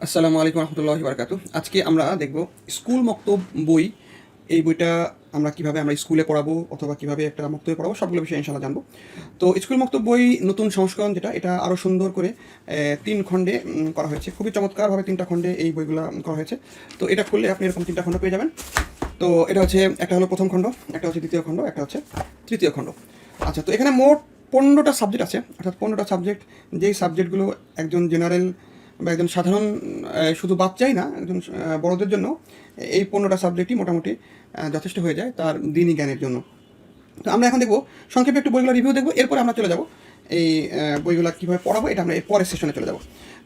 আসসালামু আলাইকুম রহমতুল্লাহি বারাকাতু। আজকে আমরা দেখব স্কুল মক্তব বই। এই বইটা আমরা কিভাবে আমরা স্কুলে পড়াবো অথবা কিভাবে একটা মক্তবে পড়াবো সবগুলো বিষয়ে ইনশাআল্লাহ জানবো। তো স্কুল মক্তব বই নতুন সংস্করণ যেটা এটা আরও সুন্দর করে ৩ খণ্ডে করা হয়েছে। খুবই চমৎকারভাবে ৩টা খণ্ডে এই বইগুলো করা হয়েছে। তো এটা খুললে আপনি এরকম 3টা খণ্ড পেয়ে যাবেন। তো এটা হচ্ছে একটা হলো প্রথম খণ্ড, একটা হচ্ছে দ্বিতীয় খণ্ড, একটা হচ্ছে তৃতীয় খণ্ড। আচ্ছা, তো এখানে মোট 15টা সাবজেক্ট আছে, অর্থাৎ 15টা সাবজেক্ট। যেই সাবজেক্টগুলো একজন জেনারেল বা একজন সাধারণ শুধু বাচ্চাই না, একজন বড়দের জন্য এই 15টা সাবজেক্টই মোটামুটি যথেষ্ট হয়ে যায় তার দিনই জ্ঞানের জন্য। তো আমরা এখন দেখব সংক্ষেপে একটু বইগুলো রিভিউ দেখবো, এরপরে আমরা চলে যাব এই বইগুলো কীভাবে পড়াবো এটা আমরা এই পরের সেশনে চলে যাব।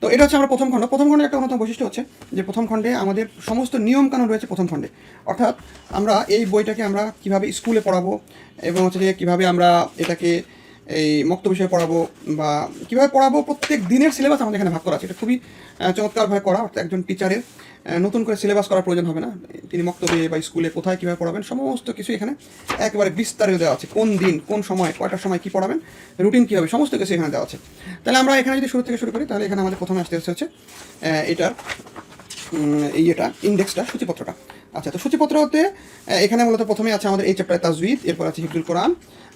তো এটা হচ্ছে আমরা প্রথম খণ্ড। প্রথম খণ্ডের একটা অন্যতম বৈশিষ্ট্য হচ্ছে যে প্রথম খণ্ডে আমাদের সমস্ত নিয়মকানুন রয়েছে প্রথম খণ্ডে। অর্থাৎ আমরা এই বইটাকে আমরা কীভাবে স্কুলে পড়াবো এবং হচ্ছে যে কীভাবে আমরা এটাকে এই মক্তব বিষয়ে পড়াবো বা কীভাবে পড়াবো, প্রত্যেক দিনের সিলেবাস আমাদের এখানে ভাগ করা আছে। এটা খুবই চমৎকারভাবে করা, অর্থাৎ একজন টিচারের নতুন করে সিলেবাস করার প্রয়োজন হবে না। তিনি মক্তবে বা স্কুলে কোথায় কীভাবে পড়াবেন সমস্ত কিছু এখানে একেবারে বিস্তারিত দেওয়া আছে। কোন দিন কোন সময় কয়টার সময় কী পড়াবেন, রুটিন কী হবে, সমস্ত কিছু এখানে দেওয়া আছে। তাহলে আমরা এখানে যদি শুরু থেকে শুরু করি, তাহলে এখানে আমাদের প্রথমে আসতে হচ্ছে এটার এটা ইন্ডেক্সটা, সূচিপত্রটা। আচ্ছা, তো সূচিপত্রতে এখানে মূলত প্রথমে আছে আমাদের এই চ্যাপ্টারে তাজউইদ, এরপর আছে হিফজুল কোরআন,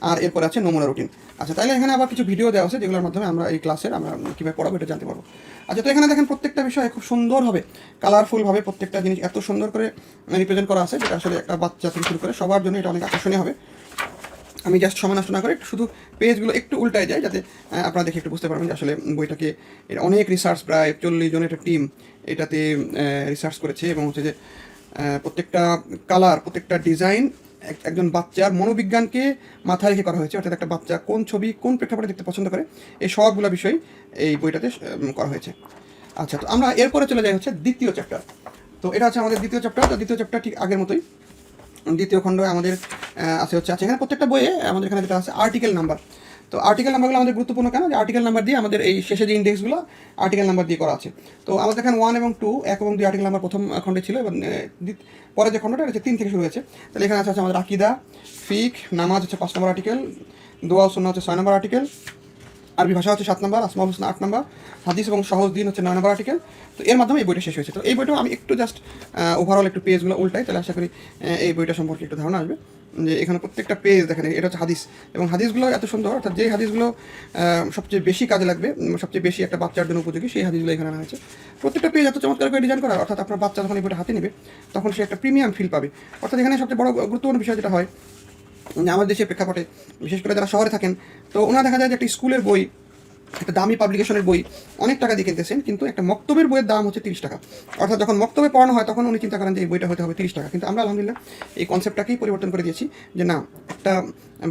আর এরপর আছে নমুনা রুটিন। আচ্ছা, তাহলে এখানে আবার কিছু ভিডিও দেওয়া আছে যেগুলোর মাধ্যমে আমরা এই ক্লাসের আমরা কীভাবে পড়াবো এটা জানতে পারবো। আচ্ছা, তো এখানে দেখেন প্রত্যেকটা বিষয় খুব সুন্দরভাবে কালারফুলভাবে প্রত্যেকটা জিনিস এত সুন্দর করে রিপ্রেজেন্ট করা আছে, যেটা আসলে একটা বাচ্চা থেকে শুরু করে সবার জন্য এটা অনেক আকর্ষণীয় হবে। আমি জাস্ট সময় নষ্ট না করে শুধু পেজগুলো একটু উল্টায় যায়, যাতে আপনারা দেখে একটু বুঝতে পারবেন যে আসলে বইটাকে এটা অনেক রিসার্চ, প্রায় 40 জনের একটা টিম এটাতে রিসার্চ করেছে এবং হচ্ছে যে প্রত্যেকটা কালার, প্রত্যেকটা ডিজাইন একজন বাচ্চার মনোবিজ্ঞানকে মাথায় রেখে করা হয়েছে। অর্থাৎ একটা বাচ্চা কোন ছবি কোন প্রেক্ষাপটে দেখতে পছন্দ করে, এই সবগুলো বিষয় এই বইটাতে করা হয়েছে। আচ্ছা, তো আমরা এরপরে চলে যাই হচ্ছে দ্বিতীয় চ্যাপ্টার। তো এটা হচ্ছে আমাদের দ্বিতীয় চ্যাপ্টার। তো দ্বিতীয় চ্যাপ্টার ঠিক আগের মতোই। দ্বিতীয় খণ্ড আমাদের আছে এখানে প্রত্যেকটা বইয়ে আমাদের এখানে যেটা আছে আর্টিকেল নাম্বার। তো আর্টিকেল নাম্বারগুলো আমাদের গুরুত্বপূর্ণ কেন, যে আর্টিকেল নাম্বার দিয়ে আমাদের এই শেষে যে ইন্ডেক্সগুলো আর্টিকেল নাম্বার দিয়ে করা আছে। তো আমাদের এখানে 1 এবং 2, 1 এবং 2 আর্টিকেল নাম্বার প্রথম খণ্ডে ছিল, এবং পরে যে খণ্ডটা হচ্ছে 3 থেকে শুরু হয়েছে। তাহলে এখানে আছে আমাদের আকিদা, ফিক, নামাজ হচ্ছে 5 নম্বর আর্টিকেল, দোয়া ও সুন্নাহ হচ্ছে 6 নম্বর আর্টিকেল, আরবি ভাষা হচ্ছে 7 নম্বর, আসমাউল হোসনা 8 নম্বর, হাদিস এবং সহজ দিন হচ্ছে 9 নম্বর আর্টিকেল। তো এর মাধ্যমে এই বইটা শেষ হয়েছে। তো এই বইটাও আমি একটু জাস্ট ওভারঅল একটু পেজগুলো উল্টাই, তাহলে আশা করি এই বইটা সম্পর্কে একটু ধারণা আসবে। যে এখানে প্রত্যেকটা পেজ দেখেন, এটা হচ্ছে হাদিস, এবং হাদিসগুলো এত সুন্দর, অর্থাৎ যে হাদিসগুলো সবচেয়ে বেশি কাজে লাগবে, সবচেয়ে বেশি একটা বাচ্চার জন্য উপযোগী, সেই হাদিসগুলো এখানে আনা হয়েছে। প্রত্যেকটা পেজ এত চমৎকার করে ডিজাইন করা, অর্থাৎ আপনার বাচ্চা যখন এই বইটা হাতে নেবে তখন সে একটা প্রিমিয়াম ফিল পাবে। অর্থাৎ এখানে সবচেয়ে বড় গুরুত্বপূর্ণ বিষয় যেটা হয়, আমাদের দেশের প্রেক্ষাপটে বিশেষ করে যারা শহরে থাকেন, তো ওনারা দেখা যায় যে একটা স্কুলের বই, একটা দামি পাবলিকেশনের বই অনেক টাকা দিয়ে কিনতেছেন, কিন্তু একটা মক্তবের বইয়ের দাম হচ্ছে 30 টাকা। অর্থাৎ যখন মক্তবে পড়ানো হয় তখন উনি চিন্তা করেন যে এই বইটা হতে হবে 30 টাকা, কিন্তু আমরা আলহামদুলিল্লাহ এই কনসেপ্টটাকেই পরিবর্তন করে দিয়েছি যে না, একটা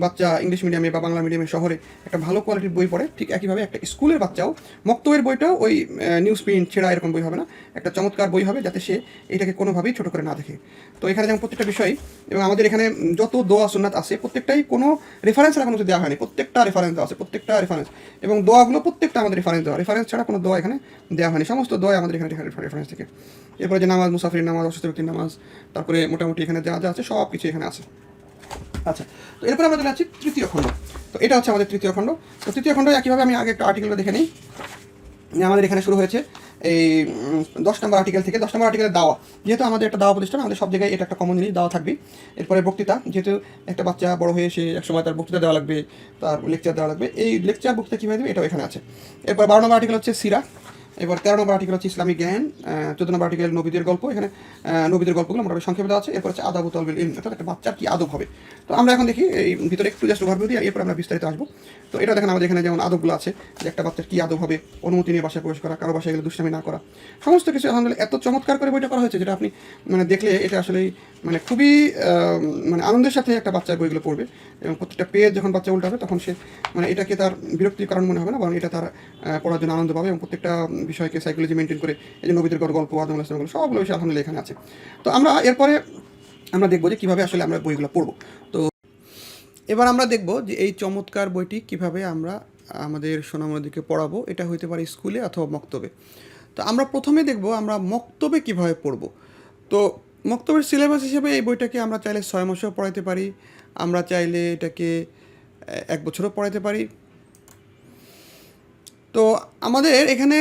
বাচ্চা ইংলিশ মিডিয়ামে বা বাংলা মিডিয়ামে শহরে একটা ভালো কোয়ালিটির বই পড়ে, ঠিক একইভাবে একটা স্কুলের বাচ্চাও মক্তবের বইটাও ওই নিউজ প্রিন্ট ছেঁড়া এরকম বই হবে না, একটা চমৎকার বই হবে যাতে সে এটাকে কোনোভাবেই ছোটো করে না দেখে। তো এখানে যেমন প্রত্যেকটা বিষয়, এবং আমাদের এখানে যত দোয়া সুন্নাত আছে প্রত্যেকটাই কোনো রেফারেন্স ছাড়া কোনো কিছু দেওয়া হয়নি, প্রত্যেকটা রেফারেন্স দেওয়া আছে, প্রত্যেকটা রেফারেন্স, এবং দোয়াগুলো প্রত্যেকটা আমাদের রেফারেন্স ছাড়া কোনো দোয়া এখানে দেওয়া হয়নি, সমস্ত দোয়া আমাদের এখানে রেফারেন্স থেকে। এরপরে যে নামাজ, মুসাফির নামাজ, অসুস্থ ব্যক্তির নামাজ, তারপরে মোটামুটি এখানে যা যা আছে সব কিছু এখানে আছে। আচ্ছা, তো এরপরে আমরা চলে যাচ্ছি তৃতীয় খণ্ড। তো এটা হচ্ছে আমাদের তৃতীয় খণ্ড। তো তৃতীয় খণ্ড একইভাবে আমি আগে একটা আর্টিকেলটা দেখে নিই। আমাদের এখানে শুরু হয়েছে এই 10 নম্বর আর্টিকেল থেকে। 10 নম্বর আর্টিকেলের দাওয়া, যেহেতু আমাদের একটা দাওয়া প্রতিষ্ঠান, আমাদের সব জায়গায় এটা একটা কমন জিনিস, দাওয়া থাকবে। এরপরে বক্তৃতা, যেহেতু একটা বাচ্চা বড় হয়ে সে একসময় তার বক্তৃতা দেওয়া লাগবে, তার লেকচার দেওয়া লাগবে, এই লেকচার বক্তৃতা কীভাবে দেবে এটাও এখানে আছে। এরপর 12 নম্বর আর্টিকেল হচ্ছে সিরা। এবার 13 নম্বর আর্টিকেল হচ্ছে ইসলামিক জ্ঞান। 14 নম্বর আর্টিকেল নবীদের গল্প, এখানে নবীদের গল্পগুলো মোটামুটি সংক্ষেপে দেওয়া আছে। এরপর হচ্ছে আদাবু তলবিল ইলম, অর্থাৎ একটা বাচ্চার কী আদব হবে। তো আমরা এখন দেখি এই ভিতরে একটু জাস্ট ওভারভিউ দিই, এরপর আমরা বিস্তারিত আসবো। তো এটা দেখেন আমাদের এখানে যেমন আদবগুলো আছে, যে একটা বাচ্চার কী আদব হবে, অনুমতি নিয়ে বাসায় প্রবেশ করা, কারো বাসায় গেলে দুষ্টামি না করা, সমস্ত কিছু আলহামদুলিল্লাহ এত চমৎকার করে বইটা করা হয়েছে, যেটা আপনি মানে দেখলে এটা আসলেই মানে খুবই মানে আনন্দের সাথে একটা বাচ্চার বইগুলো পড়বে। এবং প্রত্যেকটা পেজ যখন বাচ্চা উল্টাবে তখন সে মানে এটাকে তার বিরক্তির কারণ মনে হবে না, বরং এটা তার পড়ার জন্য আনন্দ পাবে। এবং প্রত্যেকটা বিষয়কে সাইকোলজি মেনটেন করে এই যে নবীদের গল্প, আদম আলাইহিস সালামের গল্প, সবগুলো বিষয় আলহামদুলিল্লাহ এখানে আছে। তো আমরা এরপরে আমরা দেখবো যে কীভাবে আসলে আমরা বইগুলো পড়বো। তো এবার আমরা দেখব যে এই চমৎকার বইটি কিভাবে আমরা আমাদের সোনামণিদেরকে পড়াবো। এটা হইতে পারে স্কুলে অথবা মক্তবে। তো আমরা প্রথমে দেখব আমরা মক্তবে কিভাবে পড়ব। তো মক্তবের সিলেবাস হিসেবে এই বইটাকে আমরা চাইলে 6 মাসেও পড়াইতে পারি, আমরা চাইলে এটাকে 1 বছরও পড়াইতে পারি, তো আমাদের এখানে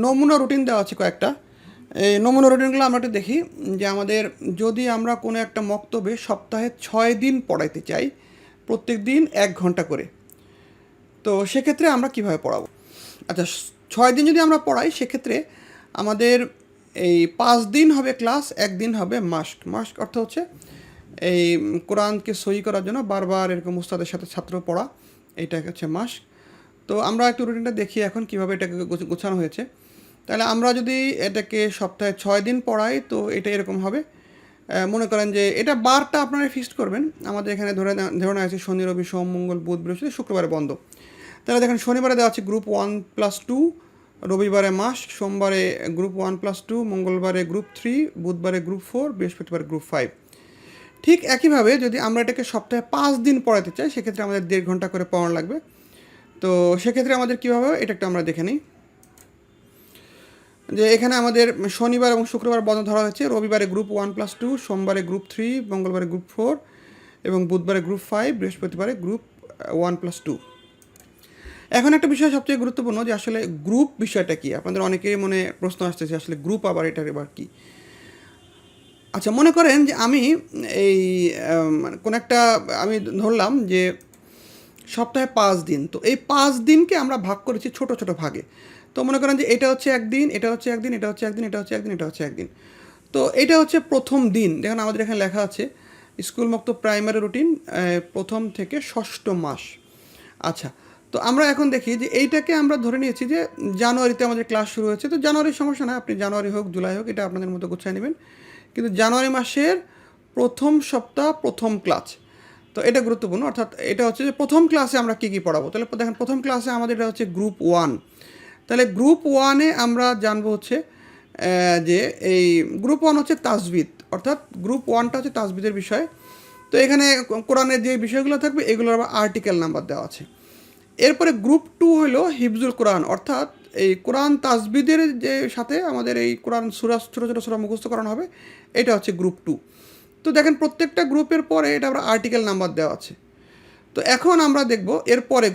নমুনা রুটিন দেওয়া আছে কয়েকটা। এই নমুনা রুটিনগুলো আমরা একটু দেখি যে আমাদের যদি আমরা কোনো একটা মক্তবে সপ্তাহে 6 দিন পড়াইতে চাই, প্রত্যেক দিন 1 ঘন্টা করে, তো সেক্ষেত্রে আমরা কিভাবে পড়াবো? আচ্ছা, 6 দিন যদি আমরা পড়াই সেক্ষেত্রে আমাদের এই 5 দিন হবে ক্লাস, 1 দিন হবে মাস্ক। মাস্ক অর্থ হচ্ছে এই কোরআনকে সহি করার জন্য বারবার এরকম উস্তাদের সাথে ছাত্র পড়া, এইটা হচ্ছে মাস্ক। তো আমরা একটু রুটিনটা দেখি এখন কীভাবে এটাকে গোছানো হয়েছে। তাহলে আমরা যদি এটাকে সপ্তাহে 6 দিন পড়াই তো এটা এরকম হবে। মনে করেন যে এটা বারটা আপনারা ফিক্সড করবেন। আমাদের এখানে ধরে নেওয়া আছে শনি, রবি, সোম, মঙ্গল, বুধ, বৃহস্পতি, শুক্রবারে বন্ধ। তাহলে দেখেন শনিবারে দেওয়া আছে গ্রুপ 1+2, রবিবারে মাস্ক, সোমবারে গ্রুপ 1+2, মঙ্গলবারে গ্রুপ 3, বুধবারে গ্রুপ 4, বৃহস্পতিবারে গ্রুপ 5। ঠিক একইভাবে যদি আমরা এটাকে সপ্তাহে 5 দিন পড়াতে চাই সেক্ষেত্রে আমাদের 1.5 ঘন্টা করে পড়ানো লাগবে। তো সেক্ষেত্রে আমাদের কীভাবে এটা একটু আমরা দেখে নিই। যে এখানে আমাদের শনিবার এবং শুক্রবার বন্ধ ধরা হয়েছে, রবিবারে গ্রুপ 1+2, সোমবারে গ্রুপ 3, মঙ্গলবারে গ্রুপ 4 এবং বুধবারে গ্রুপ 5, বৃহস্পতিবারে গ্রুপ 1+2। এখন একটা বিষয় সবচেয়ে গুরুত্বপূর্ণ যে আসলে গ্রুপ বিষয়টা কী। আপনাদের অনেকেই মনে প্রশ্ন আসতেছে আসলে গ্রুপ আবার এটার এবার কী। আচ্ছা, মনে করেন যে আমি এই কোনো একটা আমি ধরলাম যে সপ্তাহে 5 দিন, তো এই 5 দিনকে আমরা ভাগ করেছি ছোট ছোট ভাগে। তো মনে করেন যে এটা হচ্ছে একদিন, এটা হচ্ছে একদিন, এটা হচ্ছে একদিন, এটা হচ্ছে একদিন, এটা হচ্ছে একদিন। তো এটা হচ্ছে প্রথম দিন। দেখেন আমাদের এখানে লেখা আছে স্কুল মুক্ত প্রাইমারি রুটিন, প্রথম থেকে ষষ্ঠ মাস। আচ্ছা, তো আমরা এখন দেখি যে এইটাকে আমরা ধরে নিয়েছি যে জানুয়ারিতে আমাদের ক্লাস শুরু হয়েছে। তো জানুয়ারির সমস্যা না, আপনি জানুয়ারি হোক জুলাই হোক এটা আপনাদের মতো গুছিয়ে নেবেন, কিন্তু জানুয়ারি মাসের প্রথম সপ্তাহ প্রথম ক্লাস। তো এটা গুরুত্বপূর্ণ, অর্থাৎ এটা হচ্ছে যে প্রথম ক্লাসে আমরা কী কী পড়াবো। তাহলে দেখেন প্রথম ক্লাসে আমাদের এটা হচ্ছে গ্রুপ 1। তাহলে গ্রুপ 1-এ আমরা জানবো হচ্ছে যে এই গ্রুপ 1 হচ্ছে তাজবিদ, অর্থাৎ গ্রুপ 1টা হচ্ছে তাজবিদের বিষয়। তো এখানে কোরআনের যে বিষয়গুলো থাকবে এগুলোর আবার আর্টিকেল নাম্বার দেওয়া আছে। এরপরে গ্রুপ 2 হলো হিফজুল কোরআন, অর্থাৎ এই কোরআন তাজবিদের যে সাথে আমাদের এই কোরআন সূরা, ছোটো ছোটো সূরা মুখস্থ করানো হবে, এটা হচ্ছে গ্রুপ 2। তো দেখেন প্রত্যেকটা গ্রুপের পরে এটা আবার আর্টিকেল নাম্বার দেওয়া আছে। তো এখন আমরা দেখব এরপরে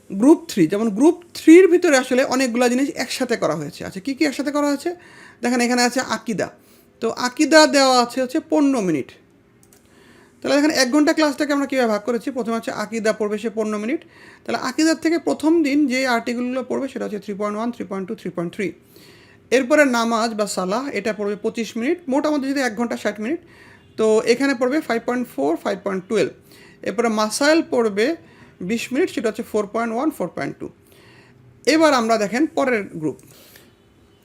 গ্রুপ 3, যেমন গ্রুপ 3-র ভিতরে আসলে অনেকগুলো জিনিস একসাথে করা হয়েছে। আচ্ছা, কী কী একসাথে করা হয়েছে দেখেন, এখানে আছে আকিদা। তো আকিদা দেওয়া আছে হচ্ছে 15 মিনিট। তাহলে দেখেন 1 ঘন্টা ক্লাসটাকে আমরা কীভাবে ভাগ করেছি, প্রথমে হচ্ছে আকিদা পড়বে সে 15 মিনিট। তাহলে আকিদার থেকে প্রথম দিন যে আর্টিকেলগুলো পড়বে সেটা হচ্ছে 3.1, 3.2, 3.3। এরপরে নামাজ বা সালাহ এটা পড়বে 25 মিনিট, মোট আমাদের যদি 1 ঘন্টা 60 মিনিট। তো এখানে পড়বে 5.4, 5.12। এরপরে মাসাইল পড়বে 20 মিনিট, সেটা হচ্ছে 4.1, 4.2। এবার আমরা দেখেন পরের গ্রুপ।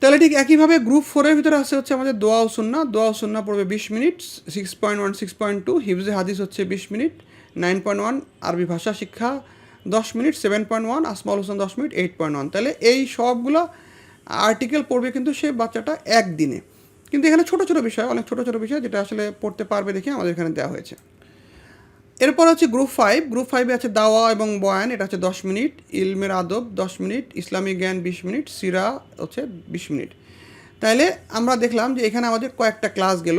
তাহলে ঠিক একইভাবে গ্রুপ 4-এর ভিতরে আছে হচ্ছে আমাদের দোয়া ও সুন্নাহ। দোয়া ও সুন্নাহ পড়বে 20 মিনিট, 6.1, 6.2। হিফজে হাদিস হচ্ছে 20 মিনিট, 9.1। আরবি ভাষা শিক্ষা 10 মিনিট, 7.1। আসমাউল হোসেন 10 মিনিট, 8.1। তাহলে এই সবগুলো আর্টিকেল পড়বে কিন্তু সে বাচ্চাটা একদিনে। কিন্তু এখানে ছোটো ছোটো বিষয়, অনেক ছোটো ছোটো বিষয় যেটা আসলে পড়তে পারবে দেখে আমাদের এখানে দেওয়া হয়েছে। এরপর হচ্ছে গ্রুপ 5। গ্রুপ 5-এ আছে দাওয়া এবং বয়ান, এটা হচ্ছে 10 মিনিট, ইলমের আদব 10 মিনিট, ইসলামী জ্ঞান 20 মিনিট, সিরা হচ্ছে 20 মিনিট। তাহলে আমরা দেখলাম যে এখানে আমাদের কয়েকটা ক্লাস গেল।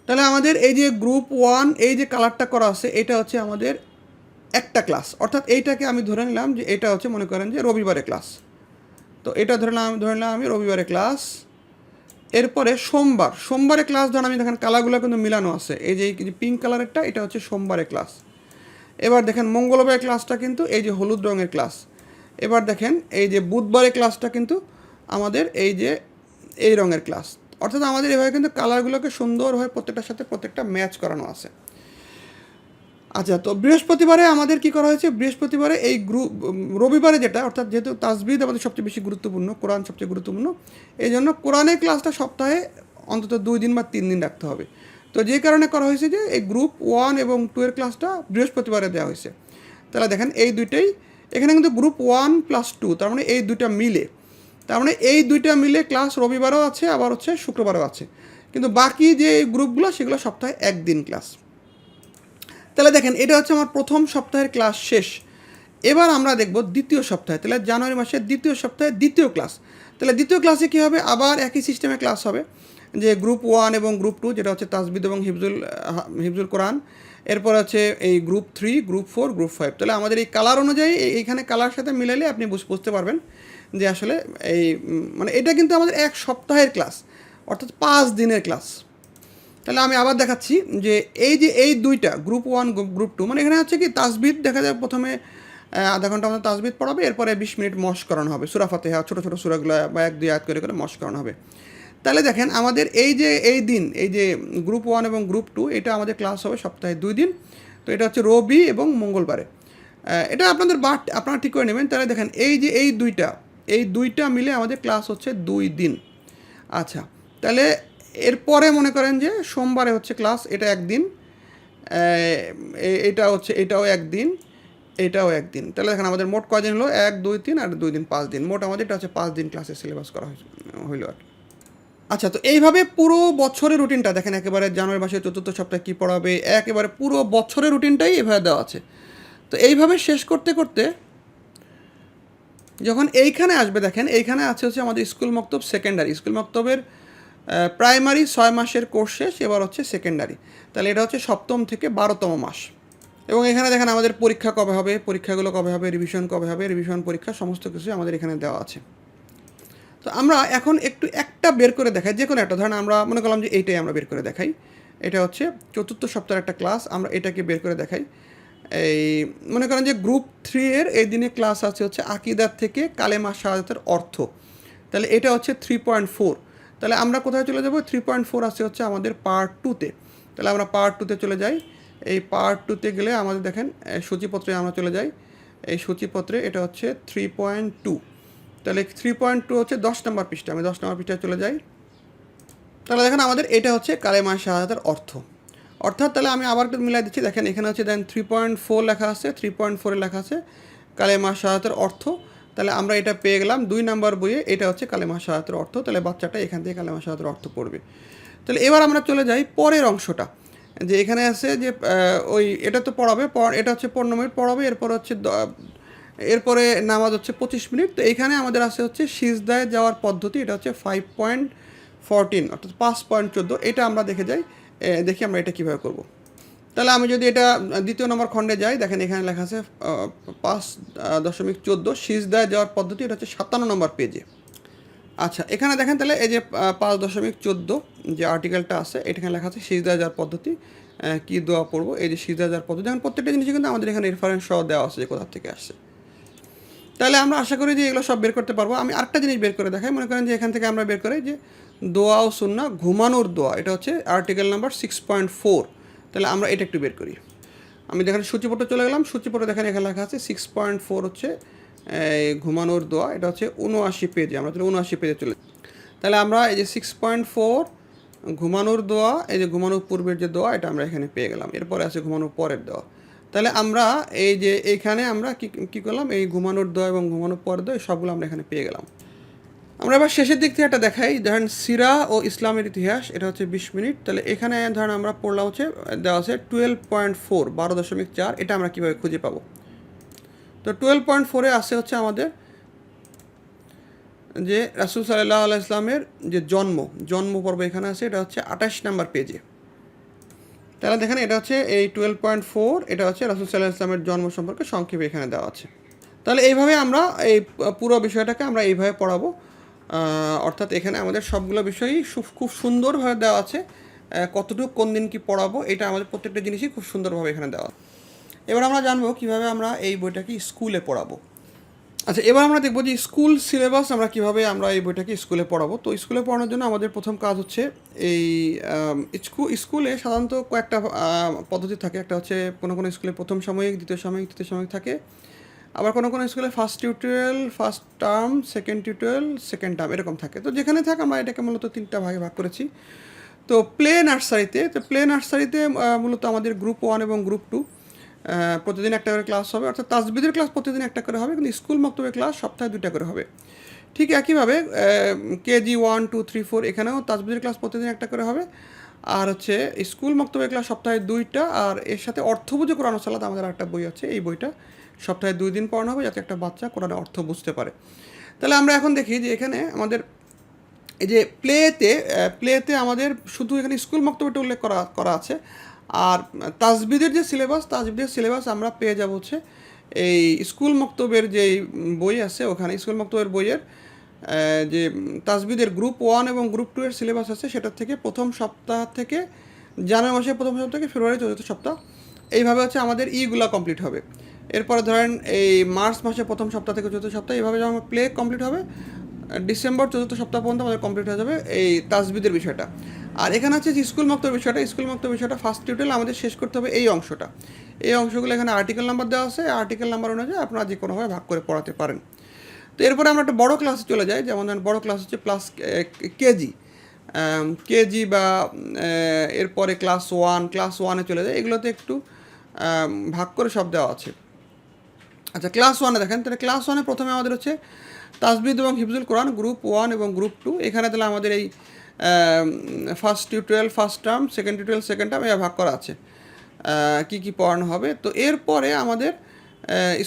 তাহলে আমাদের এই যে গ্রুপ 1 এই যে কালারটা করা আছে এটা হচ্ছে আমাদের একটা ক্লাস, অর্থাৎ এইটাকে আমি ধরে নিলাম যে এটা হচ্ছে মনে করেন যে রবিবারে ক্লাস। তো এটা ধরে নিলাম আমি রবিবারে ক্লাস। এরপরে সোমবারে ক্লাস ধরেন, আমি দেখেন কালারগুলো কিন্তু মিলানো আছে, এই যে পিঙ্ক কালারেরটা এটা হচ্ছে সোমবারে ক্লাস। এবার দেখেন মঙ্গলবারের ক্লাসটা কিন্তু এই যে হলুদ রঙের ক্লাস। এবার দেখেন এই যে বুধবারের ক্লাসটা কিন্তু আমাদের এই যে এই রঙের ক্লাস। অর্থাৎ আমাদের এভাবে কিন্তু কালারগুলোকে সুন্দরভাবে প্রত্যেকটার সাথে প্রত্যেকটা ম্যাচ করানো আছে। আচ্ছা, তো বৃহস্পতিবারে আমাদের কি করা হয়েছে, বৃহস্পতিবারে এই রবিবারে যেটা, অর্থাৎ যেহেতু তাজবিদ আমাদের সবচেয়ে বেশি গুরুত্বপূর্ণ, কোরআন সবচেয়ে গুরুত্বপূর্ণ, এই জন্য কোরআনের ক্লাসটা সপ্তাহে অন্তত 2 দিন বা 3 দিন রাখতে হবে। তো যে কারণে করা হয়েছে যে এই গ্রুপ 1 এবং 2-এর ক্লাসটা বৃহস্পতিবারে দেওয়া হয়েছে। তাহলে দেখেন এই দুইটাই এখানে কিন্তু গ্রুপ 1+2, তার মানে এই দুইটা মিলে, তার মানে এই দুইটা মিলে ক্লাস রবিবারও আছে আবার হচ্ছে শুক্রবারও আছে, কিন্তু বাকি যে গ্রুপগুলো সেগুলো সপ্তাহে 1 দিন ক্লাস। তাহলে দেখেন এটা হচ্ছে আমার প্রথম সপ্তাহের ক্লাস শেষ। এবার আমরা দেখব দ্বিতীয় সপ্তাহে, তাহলে জানুয়ারি মাসের দ্বিতীয় সপ্তাহে দ্বিতীয় ক্লাস। তাহলে দ্বিতীয় ক্লাসে কী হবে, আবার একই সিস্টেমে ক্লাস হবে, যে গ্রুপ 1 এবং গ্রুপ 2 যেটা হচ্ছে তাজবিদ এবং হিফজুল কোরআন, এরপর আছে এই গ্রুপ 3, গ্রুপ 4, গ্রুপ 5। তাহলে আমাদের এই কালার অনুযায়ী এইখানে কালার সাথে মিলাইলে আপনি বুঝতে পারবেন যে আসলে এই মানে এটা কিন্তু আমাদের 1 সপ্তাহের ক্লাস, অর্থাৎ 5 দিনের ক্লাস। তাহলে আমি আবার দেখাচ্ছি যে এই দুইটা গ্রুপ 1, গ্রুপ 2, মানে এখানে হচ্ছে কি তাসবিদ দেখা যায় প্রথমে আধা ঘন্টা আমাদের তাসবিদ পড়াবে, এরপরে 20 মিনিট মশ করানো হবে সূরা ফাতিহা, ছোটো ছোটো সূরাগুলো বা 1-2 আয়াত করে করে মশ করানো হবে। তাহলে দেখেন আমাদের এই যে গ্রুপ 1 এবং গ্রুপ 2 এটা আমাদের ক্লাস হবে সপ্তাহে 2 দিন। তো এটা হচ্ছে রবি এবং মঙ্গলবারে। এটা আপনারা ঠিক করে নেবেন। তাহলে দেখেন এই দুইটা মিলে আমাদের ক্লাস হচ্ছে 2 দিন। আচ্ছা, তাহলে এরপরে মনে করেন যে সোমবারে হচ্ছে ক্লাস, এটা একদিন, এটাও একদিন, এটাও একদিন। তাহলে দেখেন আমাদের মোট কয়দিন হলো, 1, 2, 3 আর 2 দিন 5 দিন, মোট আমাদের এটা হচ্ছে 5 দিন ক্লাসের সিলেবাস করা হইলো আর কি। আচ্ছা, তো এইভাবে পুরো বছরের রুটিনটা দেখেন, একেবারে জানুয়ারি মাসের 4র্থ সপ্তাহে কী পড়াবে, একেবারে পুরো বছরের রুটিনটাই এভাবে দেওয়া আছে। তো এইভাবে শেষ করতে করতে যখন এইখানে আসবে, দেখেন এইখানে আছে হচ্ছে আমাদের স্কুল মক্তব সেকেন্ডারি। স্কুল মক্তবের প্রাইমারি 6 মাসের কোর্স শেষ, এবার হচ্ছে সেকেন্ডারি। তাহলে এটা হচ্ছে 7ম থেকে 12তম মাস। এবং এখানে দেখেন আমাদের পরীক্ষা কবে হবে, পরীক্ষাগুলো কবে হবে, রিভিশন কবে হবে, রিভিশন পরীক্ষা সমস্ত কিছু আমাদের এখানে দেওয়া আছে। তো আমরা এখন একটা বের করে দেখাই, যে কোনো একটা, ধরেন আমরা মনে করলাম যে এইটাই আমরা বের করে দেখাই। এটা হচ্ছে 4র্থ সপ্তাহের একটা ক্লাস, আমরা এটাকে বের করে দেখাই। এই মনে করেন যে গ্রুপ 3 এর এই দিনে ক্লাস আছে হচ্ছে আকিদার থেকে কালেমা শাহাদাতের অর্থ। তাহলে এটা হচ্ছে 3.4। তাহলে আমরা কোথায় চলে যাব, 3.4 আছে হচ্ছে আমাদের পার্ট 2-তে। তাহলে আমরা পার্ট 2-তে চলে যাই। এই পার্ট 2-তে গেলে আমাদের দেখেন সূচিপত্রে আমরা চলে যাই। এই সূচিপত্রে এটা হচ্ছে 3.2। তাহলে 3.2 হচ্ছে 10 নম্বর পৃষ্ঠা, আমি 10 নম্বর পৃষ্ঠায় চলে যাই। তাহলে দেখেন আমাদের এটা হচ্ছে কালেমা শাহাদাতের অর্থ। অর্থাৎ তাহলে আমি আবার একটু মিলাই দিচ্ছি, দেখেন এখানে হচ্ছে দেন 3.4 লেখা আছে, 3.4-এ লেখা আছে কালেমা শাহাদাতের অর্থ। তাহলে আমরা এটা পেয়ে গেলাম 2 নম্বর বইয়ে, এটা হচ্ছে কালেমা শাহাদাতের অর্থ। তাহলে বাচ্চাটা এখান থেকে কালেমা শাহাদাতের অর্থ পড়বে। তাহলে এবার আমরা চলে যাই পরের অংশটা, যে এখানে আছে যে এটা তো পড়াবে, এটা হচ্ছে 15 মিনিট পড়াবে, এরপরে নামাজ হচ্ছে 25 মিনিট। তো এইখানে আমাদের আছে হচ্ছে সিজদায় যাওয়ার পদ্ধতি, এটা হচ্ছে 5.14 অর্থাৎ 5.14। এটা আমরা দেখি আমরা এটা কীভাবে করব। তাহলে আমি যদি এটা 2য় নম্বর খণ্ডে যাই, দেখেন এখানে লেখা আছে 5.14 সিজদায় যাওয়ার পদ্ধতি, এটা হচ্ছে 57 নম্বর পেজে। আচ্ছা, এখানে দেখেন তাহলে এই যে 5.14 যে আর্টিকেলটা আছে, এখানে লেখা আছে সিজদায় যাওয়ার পদ্ধতি, কী দোয়া পড়বো। এই যে সিজদায় যাওয়ার পদ্ধতি, এখন প্রত্যেকটা জিনিসই কিন্তু আমাদের এখানে রেফারেন্স সহ দেওয়া আছে যে কোথা থেকে আসছে। তাহলে আমরা আশা করি যে এগুলো সব বের করতে পারবো। আমি আরেকটা জিনিস বের করে দেখাই, মনে করেন যে এখান থেকে আমরা বের করি যে দোয়া ও সুন্নাহ ঘুমানোর দোয়া, এটা হচ্ছে আর্টিকেল নাম্বার 6.4। তাহলে আমরা এটা একটু বের করি। আমি দেখেন সূচিপত্র চলে গেলাম, সূচিপত্র দেখেন এখানে লেখা আছে 6.4 হচ্ছে ঘুমানোর দোয়া, এটা হচ্ছে 79 পেজে। আমরা তাহলে 79 পেজে চলে, তাহলে আমরা এই যে 6.4 ঘুমানোর দোয়া, এই যে ঘুমানোর পূর্বের যে দোয়া, এটা আমরা এখানে পেয়ে গেলাম। এরপরে আছে ঘুমানোর পরের দোয়া। তাহলে আমরা এই যে এইখানে আমরা কী করলাম, এই ঘুমানোর দোয়া এবং ঘুমানোর পরের দোয়া সবগুলো আমরা এখানে পেয়ে গেলাম। আমরা এবার শেষের দিক থেকে একটা দেখাই, ধরেন সিরা ও ইসলামের ইতিহাস, এটা হচ্ছে 20 মিনিট। তাহলে এখানে ধরেন আমরা পড়লাম হচ্ছে দেওয়া আছে 12.4 12.4। এটা আমরা কীভাবে খুঁজে পাবো, তো 12.4-এ আসে হচ্ছে আমাদের যে রাসূল সাল্লাল্লাহু আলাইহি ইসলামের যে জন্ম পর্ব এখানে আছে, এটা হচ্ছে 28 নম্বর পেজে। তাহলে দেখেন এটা হচ্ছে এই 12.4, এটা হচ্ছে রাসূল সাল্লাল্লাহু আলাইহি ইসলামের জন্ম সম্পর্কে সংক্ষেপে এখানে দেওয়া আছে। তাহলে এইভাবে আমরা এই পুরো বিষয়টাকে আমরা এইভাবে পড়াবো। অর্থাৎ এখানে আমাদের সবগুলো বিষয়ই খুব সুন্দরভাবে দেওয়া আছে, কতটুকু কোন দিন কি পড়াবো, এটা আমাদের প্রত্যেকটা জিনিসই খুব সুন্দরভাবে এখানে দেওয়া। এবার আমরা জানবো কিভাবে আমরা এই বইটাকে স্কুলে পড়াবো। আচ্ছা, এবার আমরা দেখবো যে স্কুল সিলেবাস আমরা কীভাবে আমরা এই বইটাকে স্কুলে পড়াবো। তো স্কুলে পড়ানোর জন্য আমাদের প্রথম কাজ হচ্ছে এই স্কুলে সাধারণত কয়েকটা পদ্ধতি থাকে। একটা হচ্ছে কোনো স্কুলে প্রথম সাময়িক, দ্বিতীয় সাময়িক, তৃতীয় সাময়িক থাকে। আবার কোনো স্কুলে first tutorial, first term, second tutorial, second term এরকম থাকে। তো যেখানে থাকে আমরা এটাকে মূলত 3টা ভাগে ভাগ করেছি। তো প্লে নার্সারিতে মূলত আমাদের গ্রুপ 1 এবং গ্রুপ 2 প্রতিদিন একটা করে ক্লাস হবে, অর্থাৎ তাজবিদের ক্লাস প্রতিদিন একটা করে হবে, কিন্তু স্কুল মক্তবের ক্লাস সপ্তাহে 2টা করে হবে। ঠিক একইভাবে কেজি 1, 2, 3, 4 এখানেও তাজবিদের ক্লাস প্রতিদিন একটা করে হবে। আর হচ্ছে স্কুল মক্তবের ক্লাস সপ্তাহে 2টা, আর এর সাথে অর্থবুঝে কোরআন সালাত আমাদের একটা বই আছে, এই বইটা সপ্তাহে 2 দিন পড়ানো হবে, যাতে একটা বাচ্চা কোরআনের অর্থ বুঝতে পারে। তাহলে আমরা এখন দেখি যে এখানে আমাদের এই যে প্লেতে আমাদের শুধু এখানে স্কুল মক্তবেটা উল্লেখ করা আছে, আর তাজবিদের সিলেবাস আমরা পেয়ে যাব হচ্ছে এই স্কুল মক্তবের যে বই আছে ওখানে স্কুল মক্তবের বইয়ের যে তাজবিদের গ্রুপ 1 এবং গ্রুপ 2 এর সিলেবাস আছে সেটার থেকে প্রথম সপ্তাহ থেকে জানুয়ারি মাসের প্রথম সপ্তাহ থেকে ফেব্রুয়ারি চতুর্থ সপ্তাহ এইভাবে হচ্ছে আমাদের ইগুলা কমপ্লিট হবে। এরপরে ধরেন এই মার্চ মাসের প্রথম সপ্তাহ থেকে চতুর্থ সপ্তাহ এইভাবে যখন প্লে কমপ্লিট হবে ডিসেম্বর চতুর্থ সপ্তাহ পর্যন্ত আমাদের কমপ্লিট হয়ে যাবে এই তাজবিদের বিষয়টা। আর এখানে হচ্ছে যে স্কুল মক্তব বিষয়টা ফার্স্ট টিউটোরিয়াল আমাদের শেষ করতে হবে এই অংশটা। এই অংশগুলো এখানে আর্টিকেল নাম্বার দেওয়া আছে, আর্টিকেল নাম্বার অনুযায়ী আপনারা যে কোনোভাবে ভাগ করে পড়াতে পারেন। তো এরপরে আমরা একটা বড় ক্লাসে চলে যাই, যেমন ধরেন বড় ক্লাস হচ্ছে কেজি বা এরপরে ক্লাস 1 চলে যায়, এগুলোতে একটু ভাগ করে সব দেওয়া আছে। আচ্ছা, ক্লাস 1 দেখেন, তাহলে ক্লাস 1 প্রথমে আমাদের হচ্ছে তাজবিদ এবং হিফজুল কোরআন গ্রুপ 1 এবং গ্রুপ 2। এখানে তাহলে আমাদের এই first tutorial first term, second tutorial second term এভাবে ভাগ করা আছে কি পড়ানো হবে। তো এরপরে আমাদের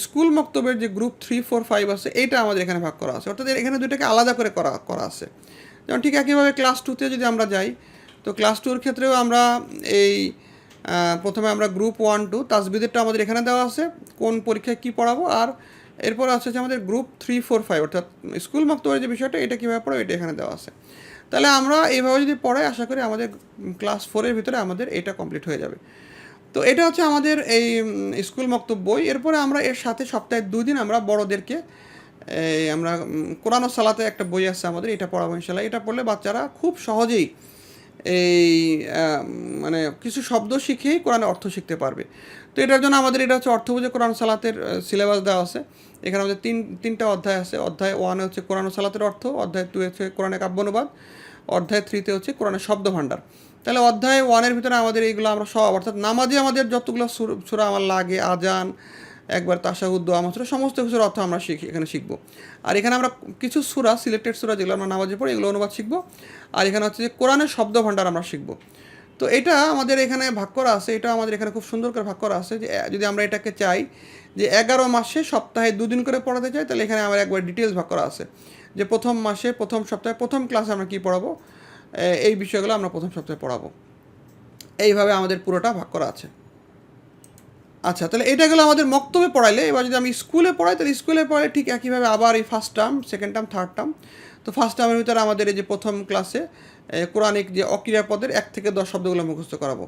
স্কুল মক্তবের যে গ্রুপ 3, 4, 5 আছে এইটা আমাদের এখানে ভাগ করা আছে, অর্থাৎ এখানে দুটাকে আলাদা করে করা আছে। যেমন ঠিক একইভাবে ক্লাস 2তে যদি আমরা যাই, তো ক্লাস 2 এর ক্ষেত্রেও আমরা এই প্রথমে আমরা গ্রুপ 1, 2 তাজবিদেরটা আমাদের এখানে দেওয়া আছে কোন পরীক্ষায় কী পড়াবো, আর এরপর আছে যে আমাদের গ্রুপ 3, 4, 5 অর্থাৎ স্কুল মক্তবের যে বিষয়টা এটা কীভাবে পড়াবো এটা এখানে দেওয়া আছে। তাহলে আমরা এইভাবে যদি পড়াই আশা করি আমাদের ক্লাস 4-এর ভিতরে আমাদের এটা কমপ্লিট হয়ে যাবে। তো এটা হচ্ছে আমাদের এই স্কুল মক্তব বই। এরপরে আমরা এর সাথে সপ্তাহে 2 দিন আমরা বড়দেরকে আমরা কোরআন ও সালাতে একটা বই আছে আমাদের, এটা পড়াবো ইনশাল্লাহ। এটা পড়লে বাচ্চারা খুব সহজেই এই মানে কিছু শব্দ শিখেই কোরআনের অর্থ শিখতে পারবে। তো এটার জন্য আমাদের এটা হচ্ছে অর্থ বুঝে কোরআন সালাতের সিলেবাস দেওয়া আছে। এখানে আমাদের তিনটা অধ্যায় আছে। অধ্যায় 1-এ হচ্ছে কোরআন ও সালাতের অর্থ, অধ্যায় 2 হচ্ছে কোরআনের কাব্যানুবাদ, অধ্যায় 3-তে হচ্ছে কোরআনের শব্দ ভাণ্ডার। তাহলে অধ্যায় 1-এর ভিতরে আমাদের এইগুলো আমরা সব, অর্থাৎ নামাজে আমাদের যতগুলো সূরা আমার লাগে, আজান, একবার তাশাহুদ, দোয়া, মাসুরা, সমস্ত কিছুর অর্থ আমরা এখানে শিখবো। আর এখানে আমরা কিছু সূরা, সিলেক্টেড সূরা যেগুলো আমরা নামাজে পড়ি এগুলো অনুবাদ শিখবো। আর এখানে হচ্ছে যে কোরআনের শব্দ ভাণ্ডার আমরা শিখবো। তো এটা আমাদের এখানে ভাগ করা আছে, এটা আমাদের এখানে খুব সুন্দর করে ভাগ করা আছে যে যদি আমরা এটাকে চাই যে 11 মাসে সপ্তাহে 2 দিন করে পড়াতে চাই, তাহলে এখানে আমার একবার ডিটেলস ভাগ করা আছে যে প্রথম মাসে প্রথম সপ্তাহে প্রথম ক্লাসে আমরা কী পড়াবো, এই বিষয়গুলো আমরা প্রথম সপ্তাহে পড়াবো। এইভাবে আমাদের পুরোটা ভাগ করা আছে। আচ্ছা, তাহলে এটা গেলো আমাদের মক্তবে পড়াইলে। এবার যদি আমি স্কুলে পড়াই, তাহলে স্কুলে পড়াই ঠিক একইভাবে আবার এই first term, second term, third term. তো ফার্স্ট টার্মের ভিতরে আমাদের এই যে প্রথম ক্লাসে কোরআনিক যে অক্রিয়াপদের 1 থেকে 10 শব্দগুলো মুখস্থ করাবো।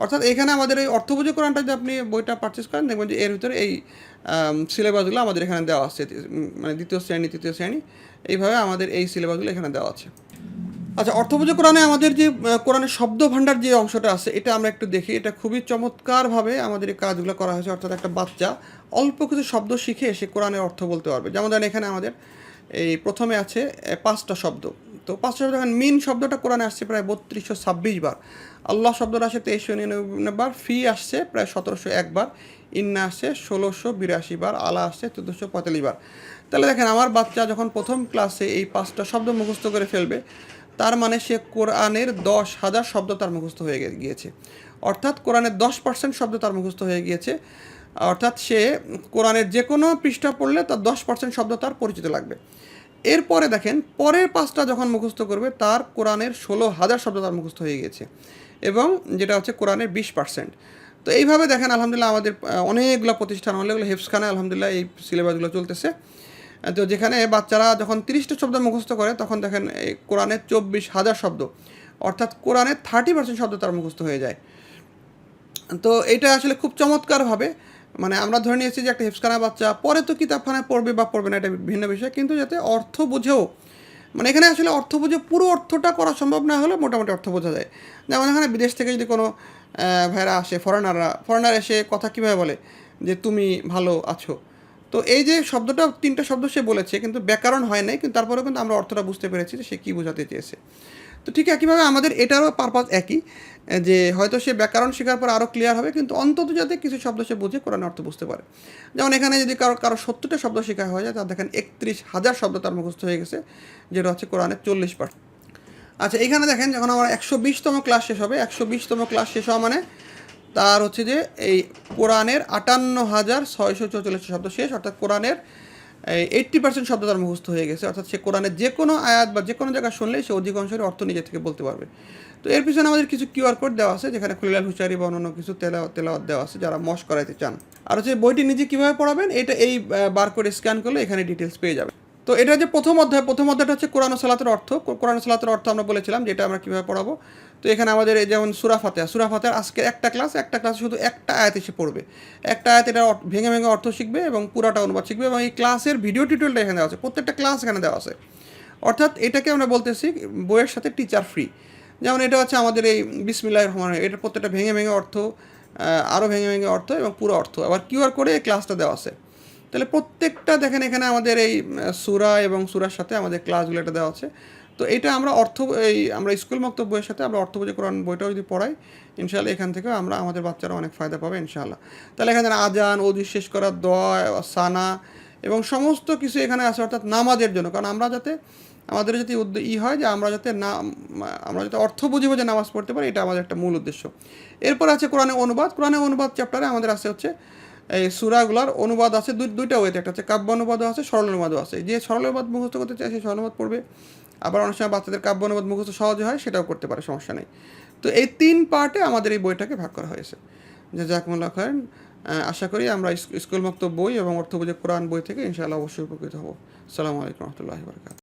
অর্থাৎ এখানে আমাদের এই অর্থবোঝে কোরআনটা যদি আপনি বইটা পারচেস করেন দেখবেন যে এর ভিতরে এই সিলেবাসগুলো আমাদের এখানে দেওয়া আছে, মানে দ্বিতীয় শ্রেণী, তৃতীয় শ্রেণী, এইভাবে আমাদের এই সিলেবাসগুলো এখানে দেওয়া আছে। আচ্ছা, অর্থবোঝে কোরআনে আমাদের যে কোরআনের শব্দ ভাণ্ডার যে অংশটা আছে এটা আমরা একটু দেখি। এটা খুবই চমৎকারভাবে আমাদের এই কাজগুলো করা হয়েছে, অর্থাৎ একটা বাচ্চা অল্প কিছু শব্দ শিখে সে কোরআনের অর্থ বলতে পারবে। যেমন ধরেন এখানে আমাদের এই প্রথমে আছে 5টা শব্দ। তো 5টা শব্দ, এখন মিন শব্দটা কোরআনে আসছে প্রায় 3226 বার, আল্লাহ শব্দটা আসছে 2399 বার, ফি আসছে প্রায় 1701 বার, ইন্না আসছে 1682 বার, আলা আসছে 1445 বার। তাহলে দেখেন আমার বাচ্চা যখন প্রথম ক্লাসে এই 5টা শব্দ মুখস্থ করে ফেলবে, তার মানে সে কোরআনের 10,000 শব্দ তার মুখস্থ হয়ে গিয়েছে। অর্থাৎ কোরআনের 10% শব্দ তার মুখস্থ হয়ে গিয়েছে। অর্থাৎ সে কোরআনের যে কোনো পৃষ্ঠা পড়লে তার 10% শব্দ তার পরিচিত লাগবে। এরপরে দেখেন পরের 5টা যখন মুখস্থ করবে তার কোরআনের 16,000 শব্দ তার মুখস্থ হয়ে গিয়েছে, এবং যেটা হচ্ছে কোরআনের 20%। তো এইভাবে দেখেন আলহামদুলিল্লাহ আমাদের অনেকগুলো প্রতিষ্ঠান, অনেকগুলো হেফজখানায় আলহামদুলিল্লাহ এই সিলেবাসগুলো চলতেছে। তো যেখানে বাচ্চারা যখন 30টা শব্দ মুখস্থ করে তখন দেখেন এই কোরআনের 24,000 শব্দ, অর্থাৎ কোরআনের 30% শব্দ তার মুখস্থ হয়ে যায়। তো এটা আসলে খুব চমৎকারভাবে, মানে আমরা ধরে নিয়েছি যে একটা হেফজখানা বাচ্চা পরে তো কিতাবখানায় পড়বে বা পড়বে না এটা ভিন্ন বিষয়, কিন্তু যাতে অর্থ বুঝেও, মানে এখানে আসলে অর্থ বুঝে পুরো অর্থটা করা সম্ভব না হলেও মোটামুটি অর্থ বোঝা যায়। যেমন এখানে বিদেশ থেকে যদি কোনো ভাইরা আসে, ফরেনার এসে কথা কীভাবে বলে যে তুমি ভালো আছো, তো এই যে শব্দটা 3টা শব্দ সে বলেছে কিন্তু ব্যাকরণ হয় নাই, কিন্তু তারপরেও কিন্তু আমরা অর্থটা বুঝতে পেরেছি যে সে কী বোঝাতে চেয়েছে। তো ঠিক একইভাবে আমাদের এটারও পারপাস একই, যে হয়তো সে ব্যাকরণ শেখার পর আরও ক্লিয়ার হবে, কিন্তু অন্তত যাতে কিছু শব্দ সে বুঝে কোরআনের অর্থ বুঝতে পারে। যেমন এখানে যদি কারো 70টা শব্দ শেখা হয়ে যায়, তার দেখেন 31,000 শব্দ তার মুখস্থ হয়ে গেছে, যেটা হচ্ছে কোরআনের 40%। আচ্ছা, এখানে দেখেন যখন আমার 120তম ক্লাস শেষ হবে, 120তম ক্লাস শেষ হওয়া মানে তার হচ্ছে যে এই কোরআনের 58,644 শব্দ শেষ, অর্থাৎ কোরআনের 80% শব্দ তার মুখস্থ হয়ে গেছে, অর্থাৎ সে কোরআনের যে কোনো আয়াত বা যে কোনো জায়গায় শুনলেই সে অধিকাংশের অর্থ নিজে থেকে বলতে পারবে। তো এর পিছনে আমাদের কিছু কিউআর কোড দেওয়া আছে, যেখানে খলিলাল হুশারি বা অন্যান্য কিছু তেলাওয়াত দেওয়া আছে যারা মশ করাইতে চান। আর হচ্ছে বইটি নিজে কীভাবে পড়াবেন, এটা এই বারকোড স্ক্যান করলে এখানে ডিটেলস পেয়ে যাবেন। তো এটা যে প্রথম অধ্যায়টা হচ্ছে কোরআন ও সালাতের অর্থ। কোরআন ও সালাতের অর্থ আমরা বলেছিলাম যে এটা আমরা কীভাবে পড়াবো। তো এখানে আমাদের এই যেমন সূরা ফাতিহা আজকে একটা ক্লাস শুধু একটা আয়াত এসে পড়বে, একটা আয়াত এটা ভেঙে ভেঙে অর্থ শিখবে এবং পুরাটা অনুবাদ শিখবে, এবং এই ক্লাসের ভিডিও টিউটোরিয়ালটা এখানে দেওয়া আছে, প্রত্যেকটা ক্লাস এখানে দেওয়া আছে। অর্থাৎ এটাকে আমরা বলতেছি বইয়ের সাথে টিচার ফ্রি। যেমন এটা হচ্ছে আমাদের এই বিসমিল্লাহির রহমানির রহিম, এটার প্রত্যেকটা ভেঙে ভেঙে অর্থ, আরও ভেঙে ভেঙে অর্থ এবং পুরো অর্থ, আবার কিউআর করে এই ক্লাসটা দেওয়া আছে। তাহলে প্রত্যেকটা দেখেন এখানে আমাদের এই সূরা এবং সূরার সাথে আমাদের ক্লাসগুলো এটা দেওয়া আছে। তো এটা আমরা আমরা স্কুল মক্তব বইয়ের সাথে আমরা অর্থ বুঝে কোরআন বইটাও যদি পড়াই, ইনশাআল্লাহ এখান থেকে আমাদের বাচ্চারা অনেক ফায়দা পাবে ইনশাআল্লাহ। তাহলে এখানে আজান, ওযু শেষ করা, দোয়া, সানা এবং সমস্ত কিছু এখানে আছে, অর্থাৎ নামাজের জন্য। কারণ আমাদের যাতে হয় যে আমরা যাতে অর্থ বুঝে বুঝে নামাজ পড়তে পারি, এটা আমাদের একটা মূল উদ্দেশ্য। এরপর আছে কোরআনের অনুবাদ চ্যাপ্টারে আমাদের আছে হচ্ছে এই সূরাগুলোর অনুবাদ আছে দুইটা ওয়েতে, একটা হচ্ছে কাব্য অনুবাদও আছে, সরল অনুবাদও আছে। যে সরল অনুবাদ মুখস্থ করতে চায় সে সরল অনুবাদ পড়বে, আবার অনেক সময় বাচ্চাদের কাব্য অনুবাদ মুখস্থ সহজে হয়, সেটাও করতে পারে, সমস্যা নেই। তো এই 3 পার্টে আমাদের এই বইটাকে ভাগ করা হয়েছে। জাযাকুমুল্লাহ খাইরান। আশা করি আমরা স্কুল মক্তব বই এবং অর্থ বুঝে কোরআন বই থেকে ইনশাআল্লাহ অবশ্যই উপকৃত হব। আসসালামু আলাইকুম ওয়া রাহমাতুল্লাহি ওয়া বারাকাতুহু।